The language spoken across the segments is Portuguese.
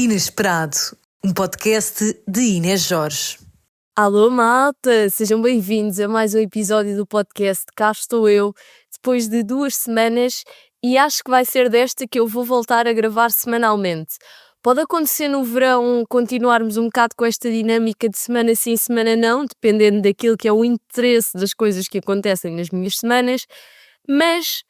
Inesperado, um podcast de Inês Jorge. Alô malta, sejam bem-vindos a mais um episódio do podcast. Cá estou eu, depois de 2 semanas, e acho que vai ser desta que eu vou voltar a gravar semanalmente. Pode acontecer no verão continuarmos um bocado com esta dinâmica de semana sim, semana não, dependendo daquilo que é o interesse das coisas que acontecem nas minhas semanas, mas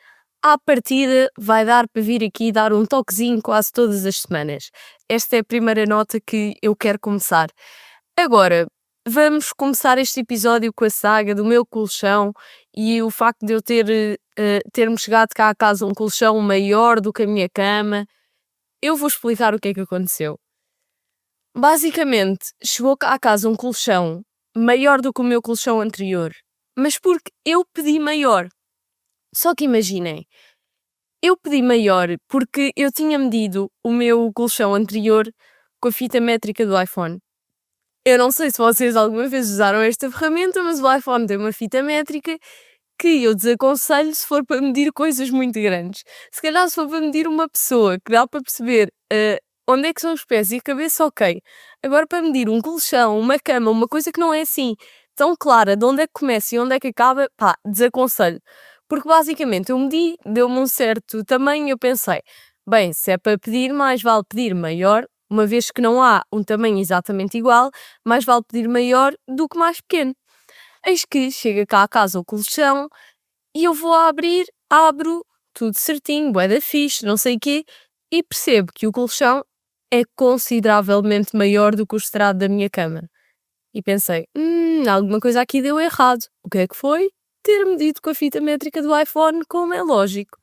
à partida vai dar para vir aqui dar um toquezinho quase todas as semanas. Esta é a primeira nota que eu quero começar. Agora, vamos começar este episódio com a saga do meu colchão e o facto de eu ter-me chegado cá a casa um colchão maior do que a minha cama. Eu vou explicar o que é que aconteceu. Basicamente, chegou cá a casa um colchão maior do que o meu colchão anterior, mas porque eu pedi maior. Só que imaginem, eu pedi maior porque eu tinha medido o meu colchão anterior com a fita métrica do iPhone. Eu não sei se vocês alguma vez usaram esta ferramenta, mas o iPhone tem uma fita métrica que eu desaconselho se for para medir coisas muito grandes. Se calhar se for para medir uma pessoa, que dá para perceber onde é que são os pés e a cabeça, ok. Agora para medir um colchão, uma cama, uma coisa que não é assim tão clara de onde é que começa e onde é que acaba, pá, desaconselho. Porque basicamente eu medi, deu-me um certo tamanho e eu pensei, bem, se é para pedir, mais vale pedir maior, uma vez que não há um tamanho exatamente igual, mais vale pedir maior do que mais pequeno. Eis que chega cá a casa o colchão e eu vou abrir, abro, tudo certinho, bué da fixe, não sei o quê, e percebo que o colchão é consideravelmente maior do que o estrado da minha cama. E pensei, alguma coisa aqui deu errado. O que é que foi? Ter medido com a fita métrica do iPhone, como é lógico.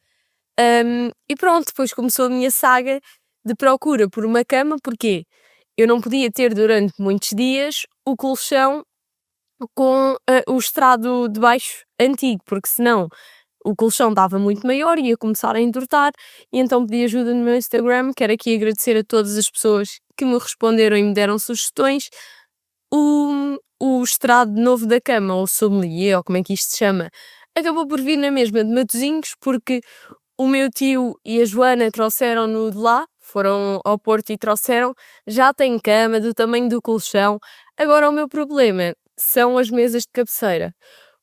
E pronto, depois começou a minha saga de procura por uma cama, porque eu não podia ter durante muitos dias o colchão com o estrado de baixo antigo, porque senão o colchão estava muito maior e ia começar a entortar, e então pedi ajuda no meu Instagram. Quero aqui agradecer a todas as pessoas que me responderam e me deram sugestões. O estrado novo da cama, ou sommelier, ou como é que isto se chama, acabou por vir na mesma de Matosinhos, porque o meu tio e a Joana trouxeram-no de lá, foram ao Porto e trouxeram, já tem cama do tamanho do colchão. Agora o meu problema são as mesas de cabeceira,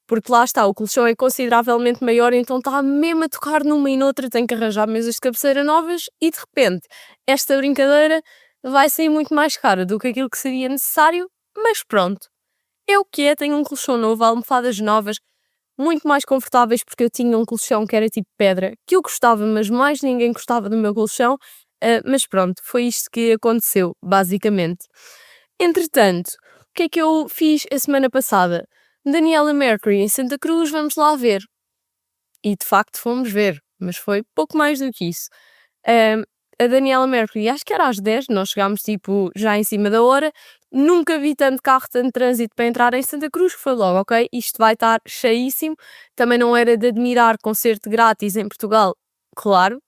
porque lá está, o colchão é consideravelmente maior, então está mesmo a tocar numa e noutra, tenho que arranjar mesas de cabeceira novas e de repente esta brincadeira vai sair muito mais cara do que aquilo que seria necessário, mas pronto, é o que é, tenho um colchão novo, almofadas novas, muito mais confortáveis, porque eu tinha um colchão que era tipo pedra, que eu gostava, mas mais ninguém gostava do meu colchão, mas pronto, foi isto que aconteceu, basicamente. Entretanto, o que é que eu fiz a semana passada? Daniela Mercury em Santa Cruz, vamos lá ver. E de facto fomos ver, mas foi pouco mais do que isso. A Daniela Mercury, acho que era às 10, nós chegámos tipo já em cima da hora, nunca vi tanto carro, tanto trânsito para entrar em Santa Cruz, que foi logo, ok, isto vai estar cheíssimo. Também não era de admirar concerto grátis em Portugal, claro,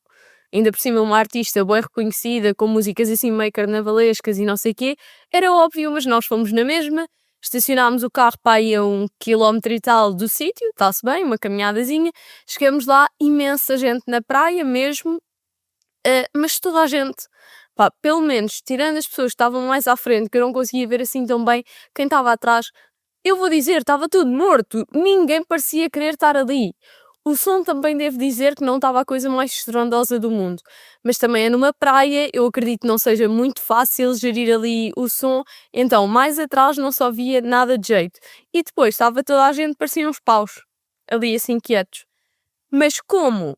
ainda por cima uma artista bem reconhecida, com músicas assim meio carnavalescas e não sei o quê, era óbvio, mas nós fomos na mesma, estacionámos o carro para aí a 1 quilómetro e tal do sítio, está-se bem, uma caminhadazinha, chegamos lá, imensa gente na praia mesmo, mas toda a gente, pá, pelo menos tirando as pessoas que estavam mais à frente, que eu não conseguia ver assim tão bem quem estava atrás, eu vou dizer, estava tudo morto, ninguém parecia querer estar ali. O som também devo dizer que não estava a coisa mais estrondosa do mundo, mas também é numa praia, eu acredito que não seja muito fácil gerir ali o som, então mais atrás não só via nada de jeito. E depois estava toda a gente, parecia uns paus, ali assim quietos. Mas como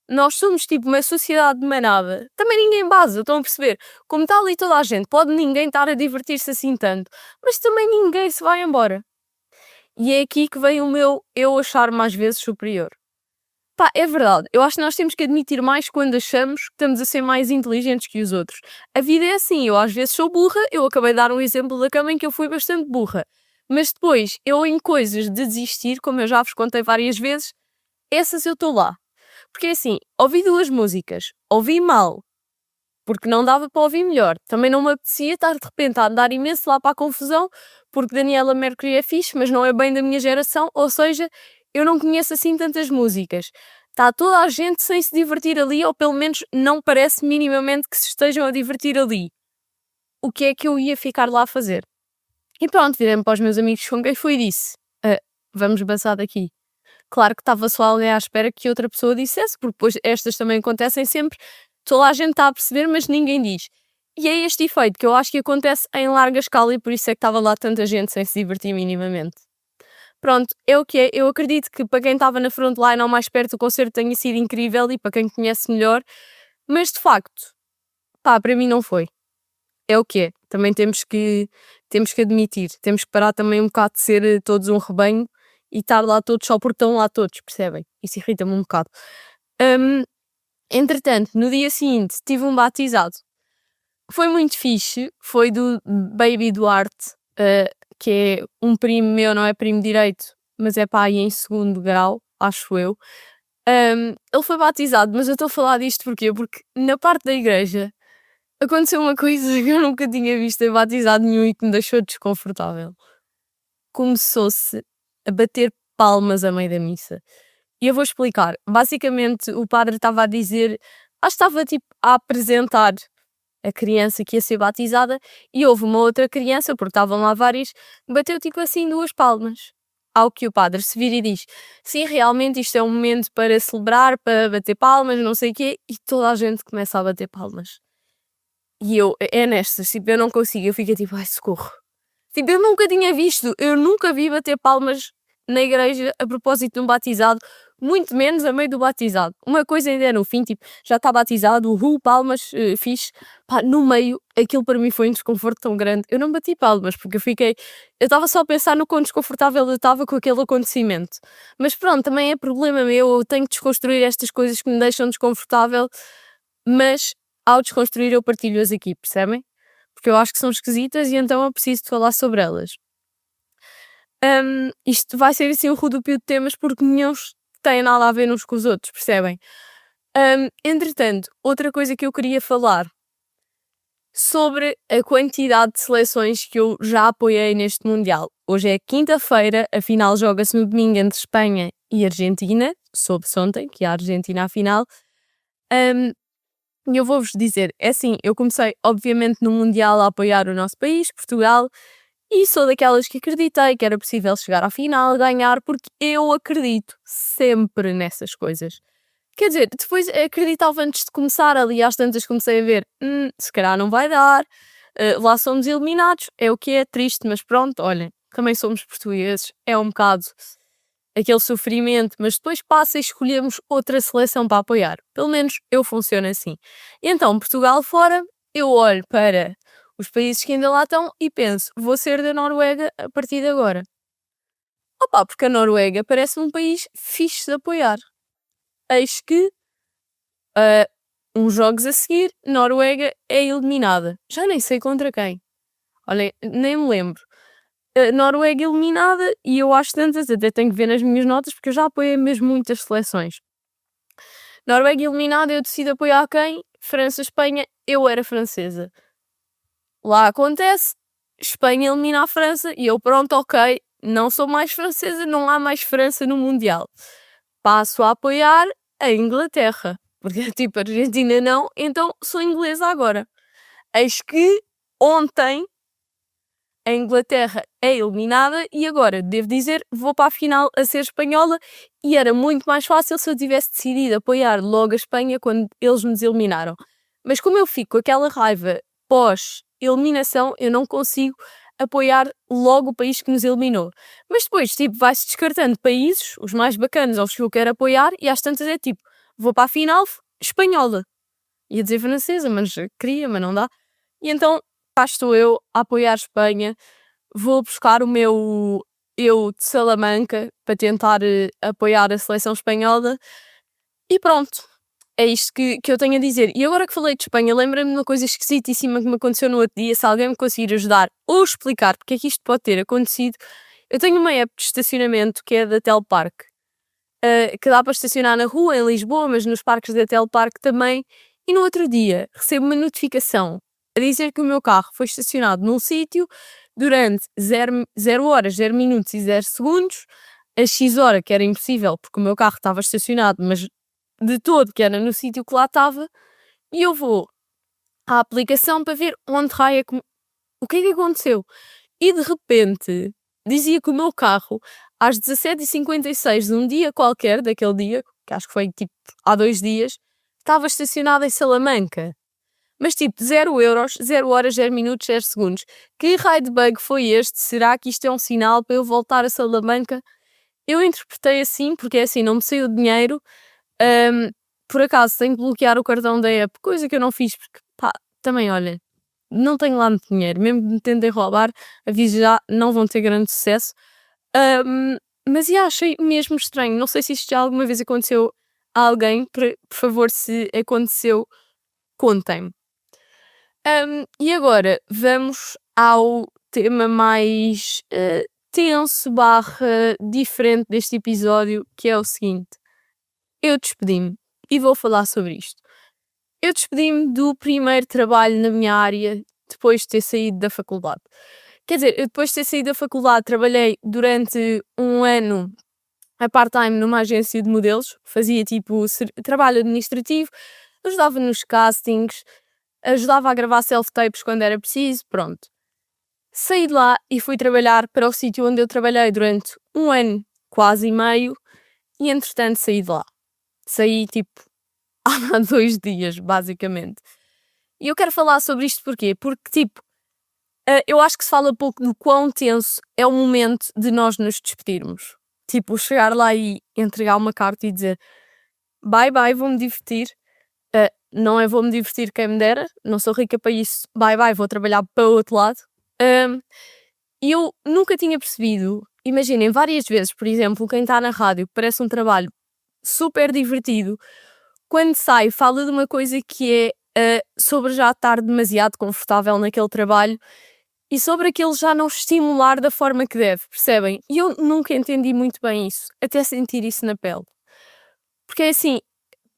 nós somos tipo uma sociedade de manada, também ninguém baza, estão a perceber? Como está ali toda a gente, pode ninguém estar a divertir-se assim tanto, mas também ninguém se vai embora. E é aqui que vem o meu eu achar-me às vezes superior. Pá, é verdade, eu acho que nós temos que admitir mais quando achamos que estamos a ser mais inteligentes que os outros. A vida é assim, eu às vezes sou burra, eu acabei de dar um exemplo da cama em que eu fui bastante burra, mas depois eu em coisas de desistir, como eu já vos contei várias vezes, essas eu estou lá. Porque é assim, ouvi 2 músicas, ouvi mal, porque não dava para ouvir melhor. Também não me apetecia estar de repente a andar imenso lá para a confusão, porque Daniela Mercury é fixe, mas não é bem da minha geração, ou seja, eu não conheço assim tantas músicas. Está toda a gente sem se divertir ali, ou pelo menos não parece minimamente que se estejam a divertir ali. o que é que eu ia ficar lá a fazer. E pronto, virei-me para os meus amigos com quem fui e disse: vamos basar daqui. Claro que estava só alguém à espera que outra pessoa dissesse, porque depois estas também acontecem sempre, toda a gente está a perceber, mas ninguém diz. E é este efeito que eu acho que acontece em larga escala e por isso é que estava lá tanta gente sem se divertir minimamente. Pronto, é o que é. Eu acredito que para quem estava na frontline ou mais perto o concerto tenha sido incrível e para quem conhece melhor, mas de facto, pá, para mim não foi. É o que é. Também temos que admitir, temos que parar também um bocado de ser todos um rebanho e estar lá todos só porque estão lá todos, percebem? Isso irrita-me um bocado. Hum, Entretanto, no dia seguinte tive um batizado. Foi muito fixe, foi do Baby Duarte, que é um primo meu, não é primo direito, mas é pai em segundo grau, acho eu. Ele foi batizado, mas eu estou a falar disto porquê? Porque na parte da igreja aconteceu uma coisa que eu nunca tinha visto em batizado nenhum e que me deixou desconfortável. Começou-se a bater palmas a meio da missa. E eu vou explicar. Basicamente, o padre estava a dizer, acho que estava tipo a apresentar a criança que ia ser batizada e houve uma outra criança, porque estavam lá várias, bateu tipo assim 2 palmas. Ao que o padre se vira e diz: sim, realmente isto é um momento para celebrar, para bater palmas, não sei o quê, e toda a gente começa a bater palmas. E eu, é nestas, tipo, eu não consigo, eu fico tipo, ai socorro. Tipo, eu nunca tinha visto, eu nunca vi bater palmas na igreja a propósito de um batizado, muito menos a meio do batizado. Uma coisa ainda é no fim, tipo, já está batizado, palmas, fixe. Pá, no meio, aquilo para mim foi um desconforto tão grande. Eu não bati palmas, porque eu estava só a pensar no quão desconfortável eu estava com aquele acontecimento. Mas pronto, também é problema meu, eu tenho que desconstruir estas coisas que me deixam desconfortável, mas ao desconstruir eu partilho-as aqui, percebem? Porque eu acho que são esquisitas e então eu preciso de falar sobre elas. Isto vai ser assim um rodopio de temas porque nenhum têm nada a ver uns com os outros, percebem? Entretanto, outra coisa que eu queria falar sobre a quantidade de seleções que eu já apoiei neste Mundial. Hoje é quinta-feira, a final joga-se no domingo entre Espanha e Argentina, soube-se ontem que a Argentina à final. E eu vou-vos dizer, é assim, eu comecei obviamente no Mundial a apoiar o nosso país, Portugal, e sou daquelas que acreditei que era possível chegar à final, ganhar, porque eu acredito sempre nessas coisas. Quer dizer, depois acreditava antes de começar, ali às tantas comecei a ver, se calhar não vai dar, lá somos eliminados, é o que é, triste, mas pronto, olhem, também somos portugueses, é um bocado aquele sofrimento, mas depois passa e escolhemos outra seleção para apoiar. Pelo menos eu funciono assim. E então, Portugal fora, eu olho para os países que ainda lá estão e penso, vou ser da Noruega a partir de agora. Opa, porque a Noruega parece um país fixe de apoiar. Eis que, uns jogos a seguir, Noruega é eliminada. Já nem sei contra quem. Olhem, nem me lembro. Noruega eliminada e eu acho tantas, até tenho que ver nas minhas notas porque eu já apoiei mesmo muitas seleções. Noruega eliminada, eu decido apoiar quem? França, Espanha, eu era francesa. Lá acontece, Espanha elimina a França e eu pronto, ok, não sou mais francesa, não há mais França no Mundial. Passo a apoiar a Inglaterra, porque tipo, a Argentina não, então sou inglesa agora. Eis que ontem a Inglaterra é eliminada e agora, devo dizer, vou para a final a ser espanhola e era muito mais fácil se eu tivesse decidido apoiar logo a Espanha quando eles nos eliminaram. Mas como eu fico com aquela raiva pós-eliminação, eu não consigo apoiar logo o país que nos eliminou. Mas depois, tipo, vai-se descartando países, os mais bacanas, aos que eu quero apoiar, e às tantas é tipo, vou para a final espanhola. Ia dizer francesa, mas queria, mas não dá. E então cá estou eu a apoiar a Espanha, vou buscar o meu eu de Salamanca para tentar apoiar a seleção espanhola e pronto, é isto que eu tenho a dizer. E agora que falei de Espanha, lembra-me de uma coisa esquisitíssima que me aconteceu no outro dia, se alguém me conseguir ajudar ou explicar porque é que isto pode ter acontecido. Eu tenho uma app de estacionamento que é da Telpark, que dá para estacionar na rua em Lisboa, mas nos parques da Telpark também, e no outro dia recebo uma notificação a dizer que o meu carro foi estacionado num sítio durante 0 horas, 0 minutos e 0 segundos, a X hora, que era impossível, porque o meu carro estava estacionado, mas de todo que era no sítio que lá estava, e eu vou à aplicação para ver onde raio é que o que é que aconteceu? E de repente, dizia que o meu carro, às 17h56 de um dia qualquer, daquele dia, que acho que foi tipo há 2 dias, estava estacionado em Salamanca. Mas tipo, 0 euros, 0 horas, 0 minutos, 0 segundos. Que raio de bug foi este? Será que isto é um sinal para eu voltar a Salamanca? Eu interpretei assim, porque é assim, não me saiu dinheiro. Ahm, por acaso tenho que bloquear o cartão da app, coisa que eu não fiz, porque pá, também olha, não tenho lá muito dinheiro. Mesmo que me tentem roubar, aviso já, não vão ter grande sucesso. Ahm, mas já achei mesmo estranho. Não sei se isto já alguma vez aconteceu a alguém. Por favor, se aconteceu, contem-me. E agora vamos ao tema mais tenso barra diferente deste episódio, que é o seguinte. Eu despedi-me e vou falar sobre isto. Eu despedi-me do primeiro trabalho na minha área depois de ter saído da faculdade. Quer dizer, eu depois de ter saído da faculdade trabalhei durante um ano a part-time numa agência de modelos, fazia tipo trabalho administrativo, ajudava nos castings, ajudava a gravar self-tapes quando era preciso, pronto. Saí de lá e fui trabalhar para o sítio onde eu trabalhei durante um ano, quase e meio, e entretanto saí de lá. Saí tipo há 2 dias, basicamente. E eu quero falar sobre isto porquê? Porque tipo, eu acho que se fala pouco do quão tenso é o momento de nós nos despedirmos. Tipo, chegar lá e entregar uma carta e dizer bye bye, vou-me divertir. Não é vou-me divertir quem me dera, não sou rica para isso, bye bye, vou trabalhar para o outro lado. E eu nunca tinha percebido, imaginem, várias vezes, por exemplo, quem está na rádio parece um trabalho super divertido, quando sai fala de uma coisa que é sobre já estar demasiado confortável naquele trabalho e sobre aquele já não estimular da forma que deve, percebem? E eu nunca entendi muito bem isso, até sentir isso na pele. Porque é assim,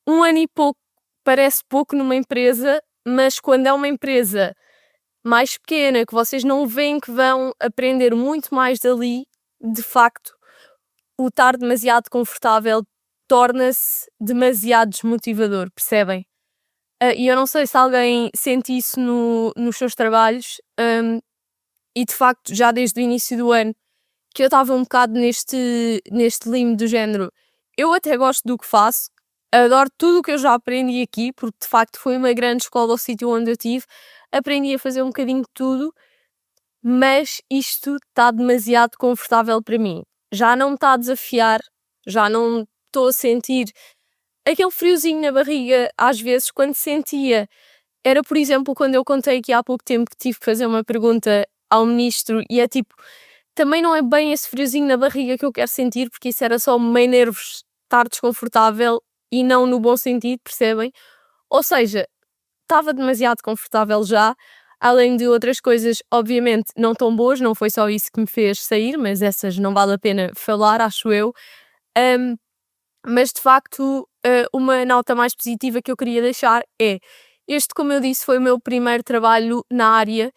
um ano e pouco parece pouco numa empresa, mas quando é uma empresa mais pequena, que vocês não veem que vão aprender muito mais dali, de facto, o estar demasiado confortável torna-se demasiado desmotivador, percebem? E eu não sei se alguém sente isso nos seus trabalhos, e de facto, já desde o início do ano, que eu estava um bocado neste limbo do género. Eu até gosto do que faço, adoro tudo o que eu já aprendi aqui, porque de facto foi uma grande escola o sítio onde eu tive, aprendi a fazer um bocadinho de tudo, mas isto está demasiado confortável para mim. Já não me está a desafiar, já não estou a sentir aquele friozinho na barriga, às vezes, quando sentia. Era, por exemplo, quando eu contei aqui há pouco tempo que tive que fazer uma pergunta ao ministro e é tipo, também não é bem esse friozinho na barriga que eu quero sentir, porque isso era só meio nervos, estar desconfortável e não no bom sentido, percebem? Ou seja, estava demasiado confortável já, além de outras coisas, obviamente, não tão boas, não foi só isso que me fez sair, mas essas não vale a pena falar, acho eu. Um, mas de facto, uma nota mais positiva que eu queria deixar é este, como eu disse, foi o meu primeiro trabalho na área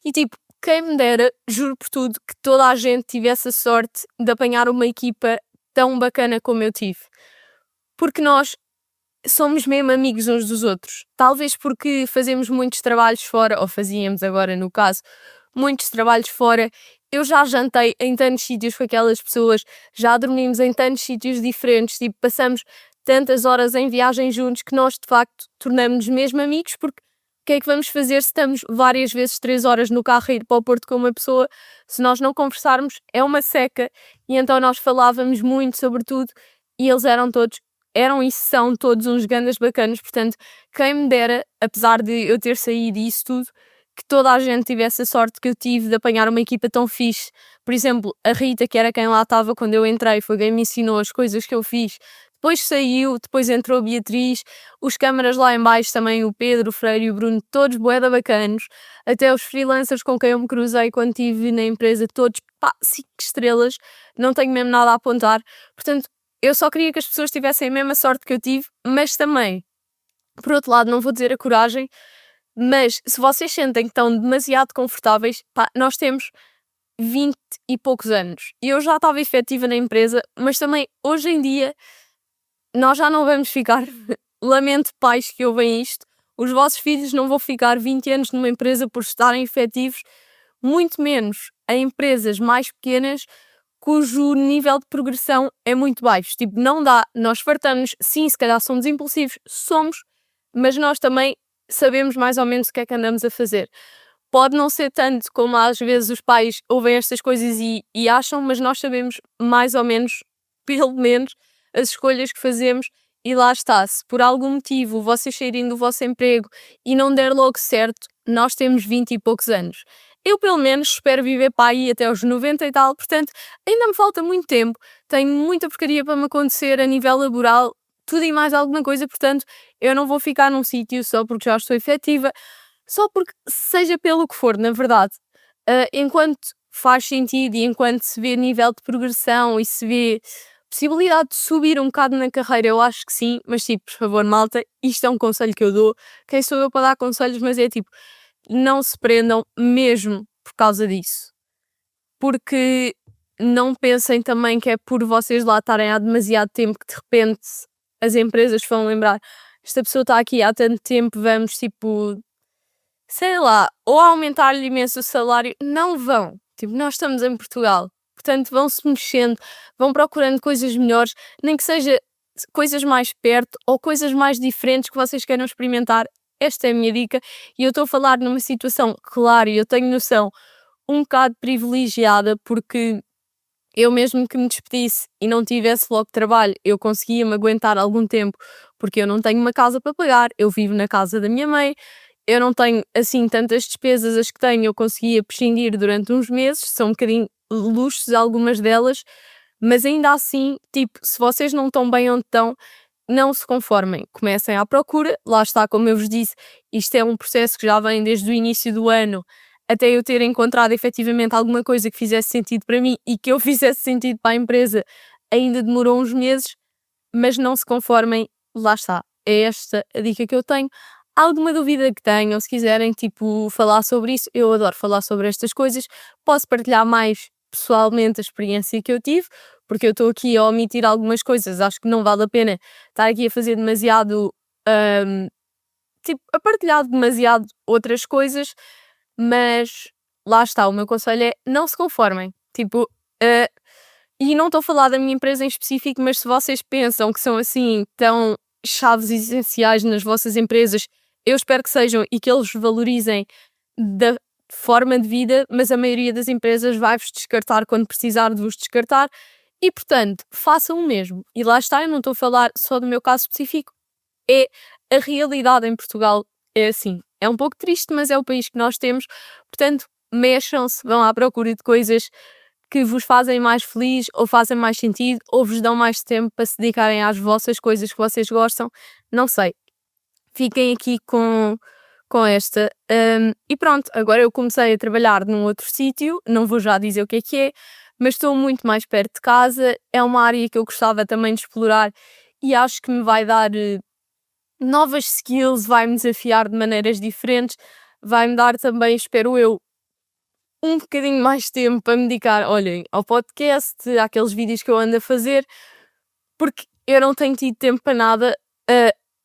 e tipo, quem me dera, juro por tudo, que toda a gente tivesse a sorte de apanhar uma equipa tão bacana como eu tive. Porque nós somos mesmo amigos uns dos outros. Talvez porque fazemos muitos trabalhos fora, ou fazíamos agora no caso, muitos trabalhos fora. Eu já jantei em tantos sítios com aquelas pessoas, já dormimos em tantos sítios diferentes, tipo, passamos tantas horas em viagem juntos que nós de facto tornamos-nos mesmo amigos, porque o que é que vamos fazer se estamos várias vezes 3 horas no carro a ir para o Porto com uma pessoa, se nós não conversarmos é uma seca, e então nós falávamos muito sobre tudo e eles eram e são todos uns grandes bacanas, portanto, quem me dera, apesar de eu ter saído e isso tudo, que toda a gente tivesse a sorte que eu tive de apanhar uma equipa tão fixe. Por exemplo, a Rita, que era quem lá estava quando eu entrei, foi quem me ensinou as coisas que eu fiz. Depois saiu, depois entrou a Beatriz, os câmaras lá em baixo também, o Pedro, o Freire e o Bruno, todos bué da bacanos. Até os freelancers com quem eu me cruzei quando estive na empresa, todos, pá, 5 estrelas, não tenho mesmo nada a apontar. Portanto, eu só queria que as pessoas tivessem a mesma sorte que eu tive, mas também, por outro lado, não vou dizer a coragem, mas se vocês sentem que estão demasiado confortáveis, pá, nós temos 20 e poucos anos. E eu já estava efetiva na empresa, mas também hoje em dia nós já não vamos ficar, lamento pais que ouvem isto, os vossos filhos não vão ficar 20 anos numa empresa por estarem efetivos, muito menos a empresas mais pequenas cujo nível de progressão é muito baixo. Tipo, não dá, nós fartamos, sim, se calhar somos impulsivos, somos, mas nós também sabemos mais ou menos o que é que andamos a fazer. Pode não ser tanto como às vezes os pais ouvem estas coisas e acham, mas nós sabemos mais ou menos, pelo menos, as escolhas que fazemos. E lá está, se por algum motivo vocês saírem do vosso emprego e não der logo certo, nós temos 20 e poucos anos. Eu, pelo menos, espero viver para aí até aos 90 e tal, portanto, ainda me falta muito tempo, tenho muita porcaria para me acontecer a nível laboral, tudo e mais alguma coisa, portanto, eu não vou ficar num sítio só porque já estou efetiva, só porque, seja pelo que for, na verdade, enquanto faz sentido e enquanto se vê nível de progressão e se vê possibilidade de subir um bocado na carreira, eu acho que sim, mas tipo, por favor, malta, isto é um conselho que eu dou. Quem sou eu para dar conselhos, mas é tipo, não se prendam mesmo por causa disso. Porque não pensem também que é por vocês lá estarem há demasiado tempo que de repente as empresas vão lembrar, esta pessoa está aqui há tanto tempo, vamos tipo, sei lá, ou aumentar-lhe imenso o salário. Não vão. Tipo, nós estamos em Portugal. Portanto, vão-se mexendo, vão procurando coisas melhores, nem que seja coisas mais perto ou coisas mais diferentes que vocês queiram experimentar. Esta é a minha dica. E eu estou a falar numa situação, claro, e eu tenho noção, um bocado privilegiada, porque eu mesmo que me despedisse e não tivesse logo trabalho, eu conseguia me aguentar algum tempo, porque eu não tenho uma casa para pagar, eu vivo na casa da minha mãe, eu não tenho assim tantas despesas, as que tenho eu conseguia prescindir durante uns meses, são um bocadinho luxos algumas delas, mas ainda assim, tipo, se vocês não estão bem onde estão, não se conformem, comecem à procura, lá está, como eu vos disse, isto é um processo que já vem desde o início do ano, até eu ter encontrado efetivamente alguma coisa que fizesse sentido para mim e que eu fizesse sentido para a empresa, ainda demorou uns meses, mas não se conformem, lá está, é esta a dica que eu tenho. Alguma dúvida que tenham, se quiserem tipo falar sobre isso, eu adoro falar sobre estas coisas, posso partilhar mais pessoalmente a experiência que eu tive, porque eu estou aqui a omitir algumas coisas, acho que não vale a pena estar aqui a fazer demasiado, tipo, a partilhar demasiado outras coisas, mas lá está, o meu conselho é não se conformem, tipo, e não estou a falar da minha empresa em específico, mas se vocês pensam que são assim tão chaves essenciais nas vossas empresas, eu espero que sejam e que eles valorizem da forma de vida, mas a maioria das empresas vai-vos descartar quando precisar de vos descartar e, portanto, façam o mesmo. E lá está, eu não estou a falar só do meu caso específico, é a realidade em Portugal, é assim. É um pouco triste, mas é o país que nós temos, portanto, mexam-se, vão à procura de coisas que vos fazem mais feliz ou fazem mais sentido ou vos dão mais tempo para se dedicarem às vossas coisas que vocês gostam, não sei. Fiquem aqui com esta. E pronto, agora eu comecei a trabalhar num outro sítio, não vou já dizer o que é, mas estou muito mais perto de casa, é uma área que eu gostava também de explorar e acho que me vai dar novas skills, vai-me desafiar de maneiras diferentes, vai-me dar também, espero eu, um bocadinho mais tempo para me dedicar, olhem, ao podcast, àqueles vídeos que eu ando a fazer, porque eu não tenho tido tempo para nada.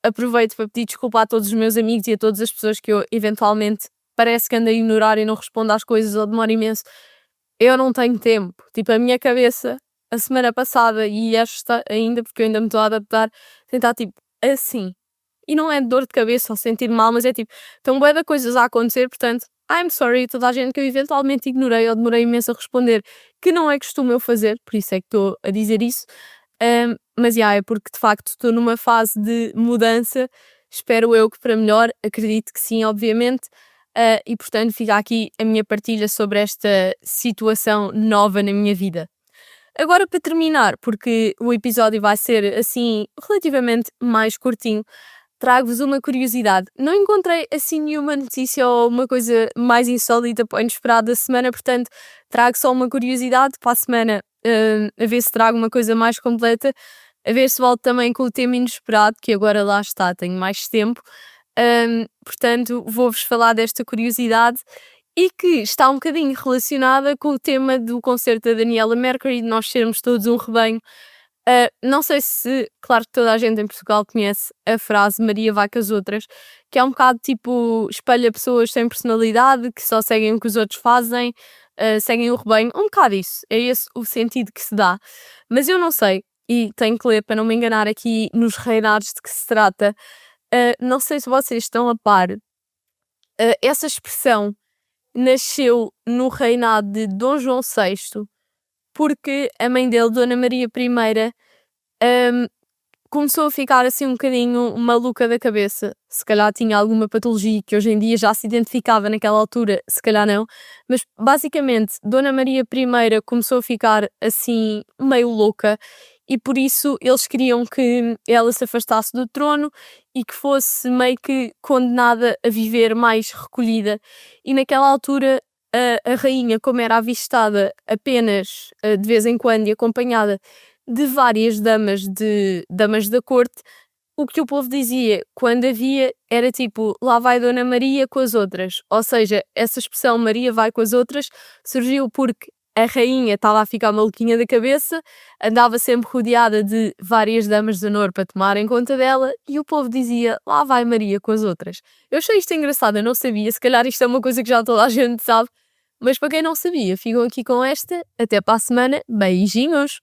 Aproveito para pedir desculpa a todos os meus amigos e a todas as pessoas que eu eventualmente parece que ando a ignorar e não respondo às coisas ou demoro imenso. Eu não tenho tempo. Tipo, a minha cabeça, a semana passada e esta ainda, porque eu ainda me estou a adaptar, tentar tipo assim. E não é dor de cabeça ou sentir mal, mas é tipo, estão bué de coisas a acontecer, portanto, I'm sorry, toda a gente que eu eventualmente ignorei ou demorei imenso a responder, que não é costume eu fazer, por isso é que estou a dizer isso. Mas é porque de facto estou numa fase de mudança, espero eu que para melhor, acredito que sim, obviamente, e portanto fica aqui a minha partilha sobre esta situação nova na minha vida. Agora para terminar, porque o episódio vai ser assim relativamente mais curtinho, trago-vos uma curiosidade. Não encontrei assim nenhuma notícia ou uma coisa mais insólita para o inesperado da semana, portanto trago só uma curiosidade para a semana, a ver se trago uma coisa mais completa, a ver se volto também com o tema inesperado, que agora lá está, tenho mais tempo. Portanto, vou-vos falar desta curiosidade e que está um bocadinho relacionada com o tema do concerto da Daniela Mercury, de nós sermos todos um rebanho. Não sei se, claro que toda a gente em Portugal conhece a frase Maria vai com as outras, que é um bocado tipo, espelha pessoas sem personalidade, que só seguem o que os outros fazem, seguem o rebanho, um bocado isso, é esse o sentido que se dá. Mas eu não sei, e tenho que ler para não me enganar aqui nos reinados de que se trata, não sei se vocês estão a par, essa expressão nasceu no reinado de Dom João VI, porque a mãe dele, Dona Maria I, hum, começou a ficar assim um bocadinho maluca da cabeça. Se calhar tinha alguma patologia que hoje em dia já se identificava naquela altura, se calhar não. Mas basicamente, Dona Maria I começou a ficar assim meio louca e por isso eles queriam que ela se afastasse do trono e que fosse meio que condenada a viver mais recolhida. E naquela altura a rainha, como era avistada apenas de vez em quando e acompanhada de várias damas da corte, o que o povo dizia quando havia era tipo, lá vai Dona Maria com as outras. Ou seja, essa expressão Maria vai com as outras surgiu porque a rainha estava a ficar maluquinha da cabeça, andava sempre rodeada de várias damas de honor para tomarem conta dela e o povo dizia, lá vai Maria com as outras. Eu achei isto engraçado, eu não sabia, se calhar isto é uma coisa que já toda a gente sabe, mas para quem não sabia, ficam aqui com esta, até para a semana, beijinhos!